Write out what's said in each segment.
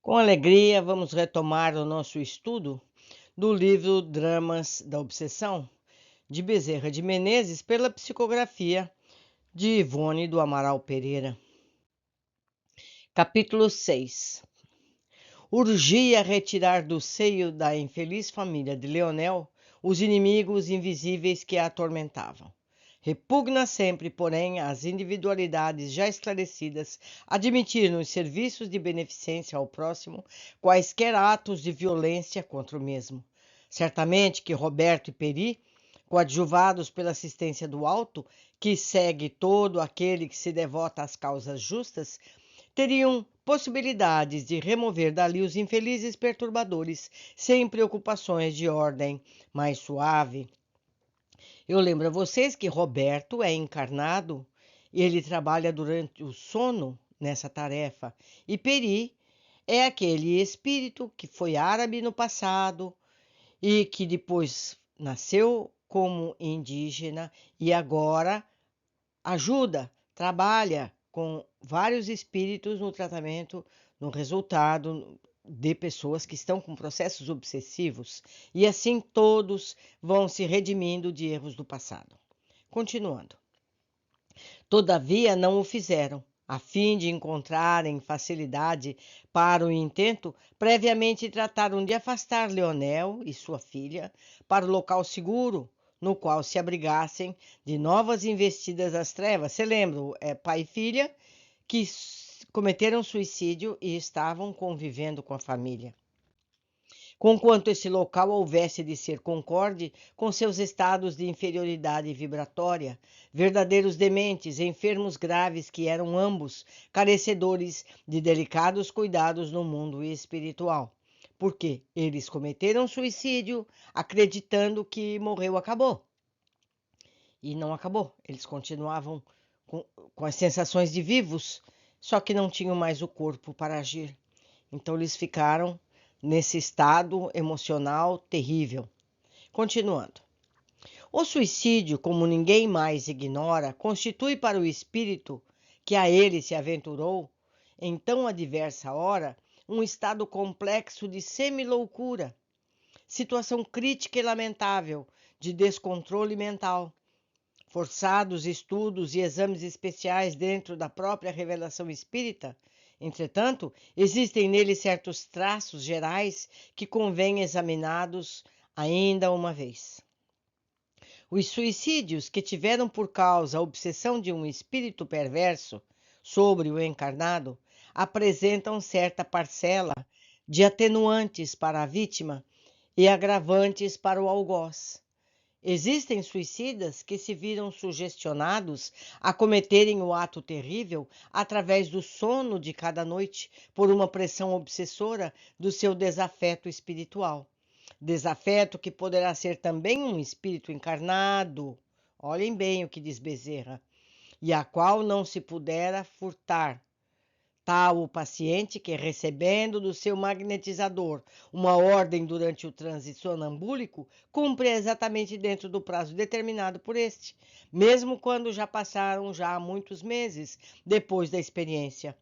Com alegria, vamos retomar o nosso estudo do livro Dramas da Obsessão, de Bezerra de Menezes, pela psicografia de Ivone do Amaral Pereira. Capítulo 6. Urgia retirar do seio da infeliz família de Leonel os inimigos invisíveis que a atormentavam. Repugna sempre, porém, as individualidades já esclarecidas admitir nos serviços de beneficência ao próximo quaisquer atos de violência contra o mesmo. Certamente que Roberto e Peri, coadjuvados pela assistência do alto, que segue todo aquele que se devota às causas justas, teriam possibilidades de remover dali os infelizes perturbadores, sem preocupações de ordem mais suave. Eu lembro a vocês que Roberto é encarnado e ele trabalha durante o sono nessa tarefa, e Peri é aquele espírito que foi árabe no passado e que depois nasceu como indígena e agora ajuda, trabalha com vários espíritos no tratamento, no resultado de pessoas que estão com processos obsessivos, e assim todos vão se redimindo de erros do passado. Continuando. Todavia não o fizeram, a fim de encontrarem facilidade para o intento, previamente trataram de afastar Leonel e sua filha para o local seguro, no qual se abrigassem de novas investidas das trevas. Você lembra, pai e filha que cometeram suicídio e estavam convivendo com a família. Conquanto esse local houvesse de ser concorde com seus estados de inferioridade vibratória, verdadeiros dementes, enfermos graves que eram ambos, carecedores de delicados cuidados no mundo espiritual. Porque eles cometeram suicídio acreditando que morreu acabou. E não acabou. Eles continuavam com as sensações de vivos, só que não tinham mais o corpo para agir. Então eles ficaram nesse estado emocional terrível. Continuando. O suicídio, como ninguém mais ignora, constitui para o espírito que a ele se aventurou, em tão adversa hora, um estado complexo de semiloucura, situação crítica e lamentável de descontrole mental. Forçados estudos e exames especiais dentro da própria revelação espírita, entretanto, existem nele certos traços gerais que convém examinados ainda uma vez. Os suicídios que tiveram por causa a obsessão de um espírito perverso sobre o encarnado apresentam certa parcela de atenuantes para a vítima e agravantes para o algoz. Existem suicidas que se viram sugestionados a cometerem o ato terrível através do sono de cada noite por uma pressão obsessora do seu desafeto espiritual. Desafeto que poderá ser também um espírito encarnado, olhem bem o que diz Bezerra, e a qual não se pudera furtar. Tal o paciente que, recebendo do seu magnetizador uma ordem durante o transe sonambúlico, cumpre exatamente dentro do prazo determinado por este, mesmo quando já passaram muitos meses depois da experiência.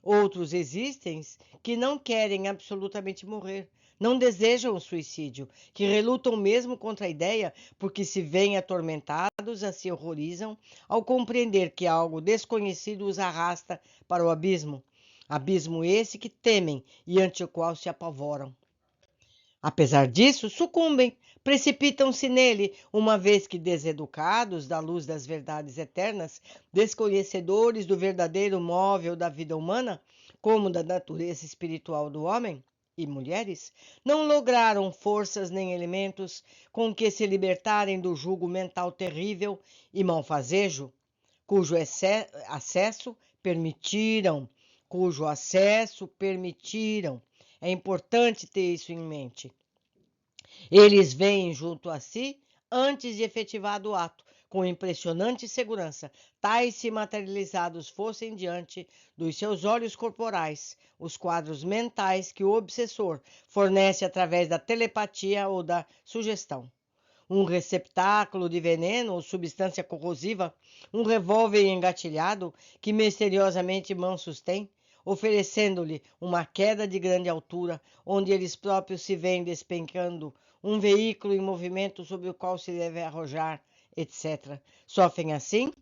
Outros existem que não querem absolutamente morrer, não desejam o suicídio, que relutam mesmo contra a ideia porque se veem atormentados e se horrorizam ao compreender que algo desconhecido os arrasta para o abismo. Abismo esse que temem e ante o qual se apavoram. Apesar disso, sucumbem, precipitam-se nele, uma vez que deseducados da luz das verdades eternas, desconhecedores do verdadeiro móvel da vida humana, como da natureza espiritual do homem e mulheres, não lograram forças nem elementos com que se libertarem do jugo mental terrível e malfazejo, cujo acesso permitiram. É importante ter isso em mente. Eles vêm junto a si antes de efetivado o ato, com impressionante segurança, tais se materializados fossem diante dos seus olhos corporais, os quadros mentais que o obsessor fornece através da telepatia ou da sugestão. Um receptáculo de veneno ou substância corrosiva, um revólver engatilhado que misteriosamente mão sustém, oferecendo-lhe uma queda de grande altura, onde eles próprios se veem despencando, um veículo em movimento sobre o qual se deve arrojar, etc. Sofrem assim,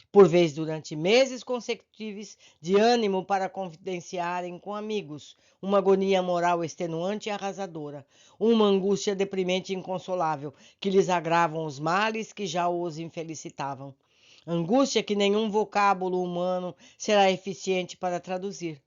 por vezes durante meses consecutivos, de ânimo para confidenciarem com amigos, uma agonia moral extenuante e arrasadora, uma angústia deprimente e inconsolável, que lhes agravam os males que já os infelicitavam. Angústia que nenhum vocábulo humano será eficiente para traduzir.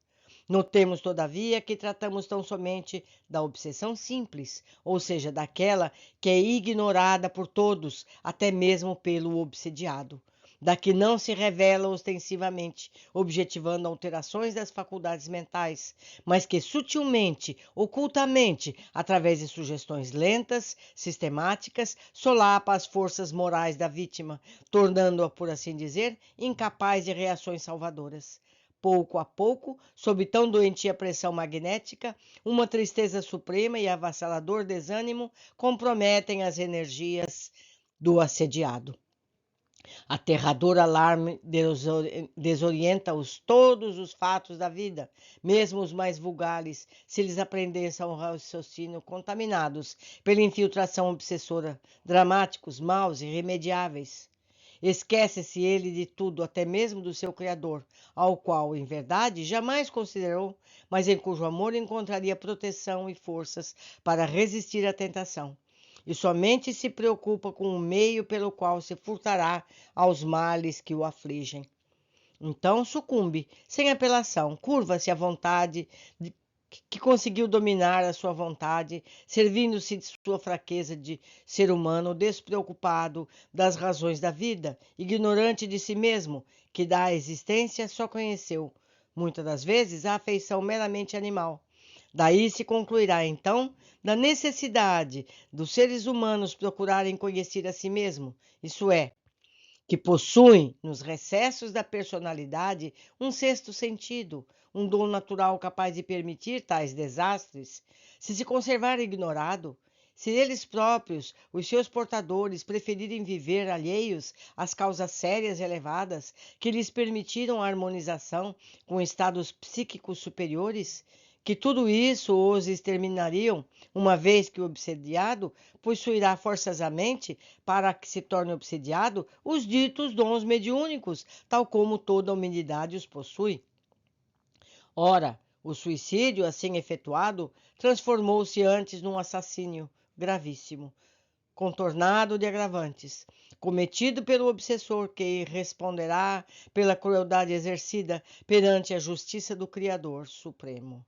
Notemos, todavia, que tratamos tão somente da obsessão simples, ou seja, daquela que é ignorada por todos, até mesmo pelo obsediado, da que não se revela ostensivamente, objetivando alterações das faculdades mentais, mas que sutilmente, ocultamente, através de sugestões lentas, sistemáticas, solapa as forças morais da vítima, tornando-a, por assim dizer, incapaz de reações salvadoras. Pouco a pouco, sob tão doentia pressão magnética, uma tristeza suprema e avassalador desânimo comprometem as energias do assediado. Aterrador alarme desorienta-os todos os fatos da vida, mesmo os mais vulgares, se lhes aprendesse ao raciocínio contaminados pela infiltração obsessora, dramáticos, maus, irremediáveis. Esquece-se ele de tudo, até mesmo do seu Criador, ao qual, em verdade, jamais considerou, mas em cujo amor encontraria proteção e forças para resistir à tentação. E somente se preocupa com o meio pelo qual se furtará aos males que o afligem. Então sucumbe, sem apelação, curva-se à vontade que conseguiu dominar a sua vontade, servindo-se de sua fraqueza de ser humano despreocupado das razões da vida, ignorante de si mesmo, que da existência só conheceu, muitas das vezes, a afeição meramente animal. Daí se concluirá, então, da necessidade dos seres humanos procurarem conhecer a si mesmo, isso é, que possuem, nos recessos da personalidade, um sexto sentido, um dom natural capaz de permitir tais desastres, se conservar ignorado, se eles próprios, os seus portadores, preferirem viver alheios às causas sérias e elevadas que lhes permitiram a harmonização com estados psíquicos superiores, que tudo isso os exterminariam, uma vez que o obsediado possuirá forçosamente, para que se torne obsediado, os ditos dons mediúnicos, tal como toda a humanidade os possui. Ora, o suicídio, assim efetuado, transformou-se antes num assassínio gravíssimo, contornado de agravantes, cometido pelo obsessor, que responderá pela crueldade exercida perante a justiça do Criador Supremo.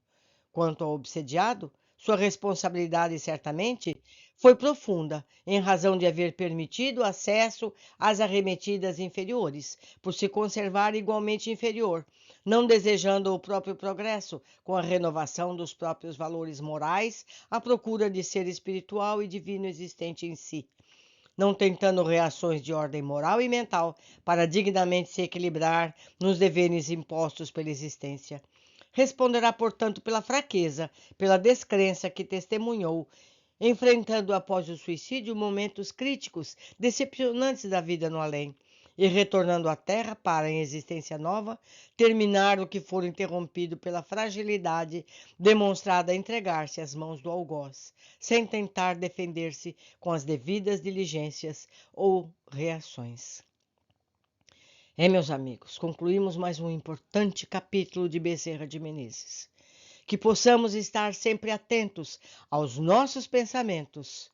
Quanto ao obsediado, sua responsabilidade certamente foi profunda, em razão de haver permitido acesso às arremetidas inferiores, por se conservar igualmente inferior, não desejando o próprio progresso, com a renovação dos próprios valores morais, à procura de ser espiritual e divino existente em si, não tentando reações de ordem moral e mental para dignamente se equilibrar nos deveres impostos pela existência. Responderá, portanto, pela fraqueza, pela descrença que testemunhou, enfrentando após o suicídio momentos críticos, decepcionantes da vida no além, e retornando à Terra para, em existência nova, terminar o que for interrompido pela fragilidade demonstrada a entregar-se às mãos do algoz, sem tentar defender-se com as devidas diligências ou reações. Meus amigos, concluímos mais um importante capítulo de Bezerra de Menezes. Que possamos estar sempre atentos aos nossos pensamentos,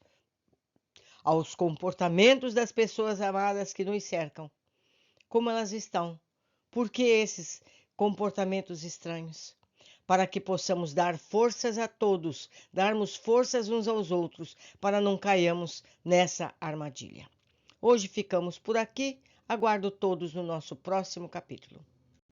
aos comportamentos das pessoas amadas que nos cercam. Como elas estão? Por que esses comportamentos estranhos? Para que possamos dar forças a todos, darmos forças uns aos outros, para não caiamos nessa armadilha. Hoje ficamos por aqui. Aguardo todos no nosso próximo capítulo.